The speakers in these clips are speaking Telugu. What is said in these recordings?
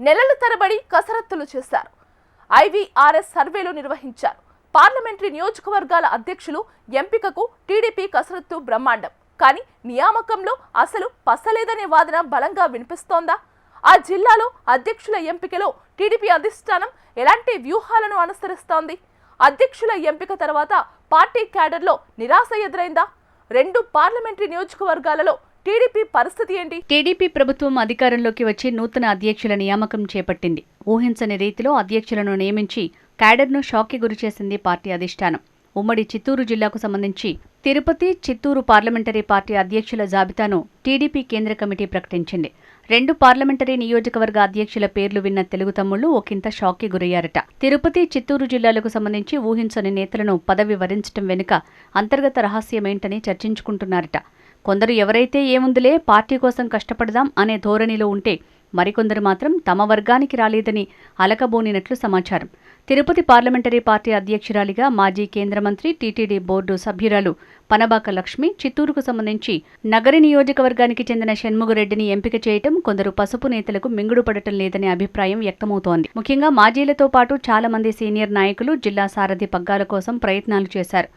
నెలల తరబడి కసరత్తులు చేశారు. ఐవీఆర్ఎస్ సర్వేలు నిర్వహించారు. పార్లమెంటరీ నియోజకవర్గాల అధ్యక్షులు ఎంపికకు టీడీపీ కసరత్తు బ్రహ్మాండం. కానీ నియామకంలో అసలు పసలేదనే వాదన బలంగా వినిపిస్తోందా? ఆ జిల్లాలో అధ్యక్షుల ఎంపికలో టీడీపీ అధిష్టానం ఎలాంటి వ్యూహాలను అనుసరిస్తోంది? అధ్యక్షుల ఎంపిక తర్వాత పార్టీ క్యాడర్లో నిరాశ ఎదురైందా? 2 పార్లమెంటరీ నియోజకవర్గాలలో టీడీపీ పరిస్థితి ఏంటి? టీడీపీ ప్రభుత్వం అధికారంలోకి వచ్చి నూతన అధ్యక్షుల నియామకం చేపట్టింది. ఊహించని రీతిలో అధ్యక్షులను నియమించి క్యాడర్ను షాక్కి గురిచేసింది పార్టీ అధిష్టానం. ఉమ్మడి చిత్తూరు జిల్లాకు సంబంధించి తిరుపతి, చిత్తూరు పార్లమెంటరీ పార్టీ అధ్యక్షుల జాబితాను టీడీపీ కేంద్ర కమిటీ ప్రకటించింది. 2 పార్లమెంటరీ నియోజకవర్గ అధ్యక్షుల పేర్లు విన్న తెలుగు తమ్ముళ్లు ఒకంత షాక్కి గురయ్యారట. తిరుపతి, చిత్తూరు జిల్లాలకు సంబంధించి ఊహించని నేతలను పదవి వరించడం వెనుక అంతర్గత రహస్యమేంటని చర్చించుకుంటున్నారట. కొందరు ఎవరైతే ఏముందిలే పార్టీ కోసం కష్టపడదాం అనే ధోరణిలో ఉంటే, మరికొందరు మాత్రం తమ వర్గానికి రాలేదని అలకబోనినట్లు సమాచారం. తిరుపతి పార్లమెంటరీ పార్టీ అధ్యక్షురాలిగా మాజీ కేంద్ర మంత్రి, టీటీడీ బోర్డు సభ్యురాలు పనబాక లక్ష్మి, చిత్తూరుకు సంబంధించి నగరి నియోజకవర్గానికి చెందిన షణ్ముగరెడ్డిని ఎంపిక చేయటం కొందరు పసుపు నేతలకు మింగుడు పడటం లేదనే అభిప్రాయం వ్యక్తమవుతోంది. ముఖ్యంగా మాజీలతో పాటు చాలా మంది సీనియర్ నాయకులు జిల్లా సారథి పగ్గాల కోసం ప్రయత్నాలు చేశారు.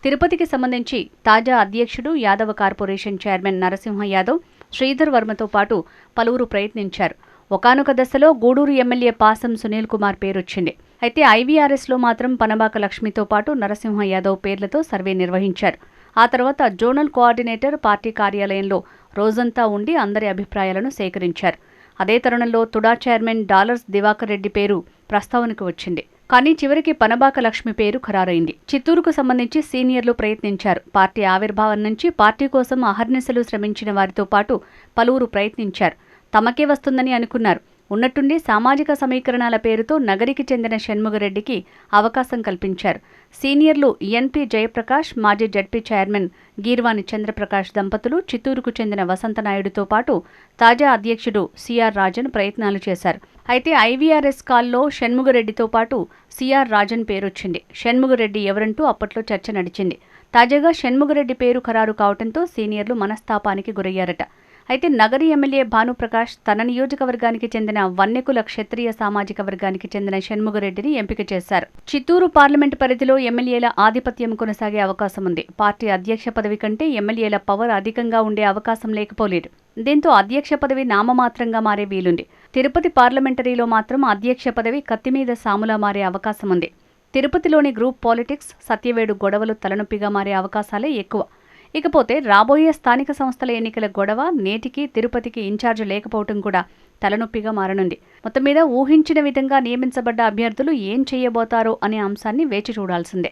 తిరుపతికి సంబంధించి తాజా అధ్యక్షుడు యాదవ కార్పొరేషన్ చైర్మన్ నరసింహ యాదవ్, శ్రీధర్ వర్మతో పాటు పలువురు ప్రయత్నించారు. ఒకానొక దశలో గూడూరు ఎమ్మెల్యే పాసం సునీల్ కుమార్ పేరొచ్చింది. అయితే ఐవీఆర్ఎస్లో మాత్రం పనబాక లక్ష్మితో పాటు నరసింహ యాదవ్ పేర్లతో సర్వే నిర్వహించారు. ఆ తర్వాత జోనల్ కోఆర్డినేటర్ పార్టీ కార్యాలయంలో రోజంతా ఉండి అందరి అభిప్రాయాలను సేకరించారు. అదే తరుణంలో తుడా చైర్మన్ డాలర్స్ దివాకర్ రెడ్డి పేరు ప్రస్తావనకు వచ్చింది. కానీ చివరికి పనబాక లక్ష్మి పేరు ఖరారైంది. చిత్తూరుకు సంబంధించి సీనియర్లు ప్రయత్నించారు. పార్టీ ఆవిర్భావం నుంచి పార్టీ కోసం అహర్నిశలు శ్రమించిన వారితో పాటు పలువురు ప్రయత్నించారు. తమకే వస్తుందని అనుకున్నారు. ఉన్నట్టుండి సామాజిక సమీకరణాల పేరుతో నగరికి చెందిన షణ్ముగరెడ్డికి అవకాశం కల్పించారు. సీనియర్లు ఎన్పి జయప్రకాష్, మాజీ జడ్పీ చైర్మన్ గీర్వాణి చంద్రప్రకాష్ దంపతులు, చిత్తూరుకు చెందిన వసంతనాయుడుతో పాటు తాజా అధ్యక్షుడు సిఆర్ రాజన్ ప్రయత్నాలు చేశారు. అయితే ఐవీఆర్ఎస్ కాల్లో షణ్ముగరెడ్డితో పాటు సిఆర్ రాజన్ పేరొచ్చింది. షణ్ముగరెడ్డి ఎవరంటూ అప్పట్లో చర్చ నడిచింది. తాజాగా షణ్ముగరెడ్డి పేరు ఖరారు కావడంతో సీనియర్లు మనస్తాపానికి గురయ్యారట. అయితే నగరి ఎమ్మెల్యే భానుప్రకాష్ తన నియోజకవర్గానికి చెందిన వన్నెకుల క్షత్రియ సామాజిక వర్గానికి చెందిన షణ్ముగరెడ్డిని ఎంపిక చేశారు. చిత్తూరు పార్లమెంటు పరిధిలో ఎమ్మెల్యేల ఆధిపత్యం కొనసాగే అవకాశం ఉంది. పార్టీ అధ్యక్ష పదవి కంటే ఎమ్మెల్యేల పవర్ అధికంగా ఉండే అవకాశం లేకపోలేదు. దీంతో అధ్యక్ష పదవి నామమాత్రంగా మారే వీలుంది. తిరుపతి పార్లమెంటరీలో మాత్రం అధ్యక్ష పదవి కత్తిమీద సాములా మారే అవకాశం ఉంది. తిరుపతిలోని గ్రూప్ పాలిటిక్స్, సత్యవేడు గొడవలు తలనొప్పిగా మారే అవకాశాలే ఎక్కువ. ఇకపోతే రాబోయే స్థానిక సంస్థల ఎన్నికల గొడవ, నేటికి తిరుపతికి ఇన్ఛార్జ్ లేకపోవడం కూడా తలనొప్పిగా మారనుంది. మొత్తం మీద ఊహించిన విధంగా నియమించబడ్డ అభ్యర్థులు ఏం చేయబోతారో అనే అంశాన్ని వేచి చూడాల్సిందే.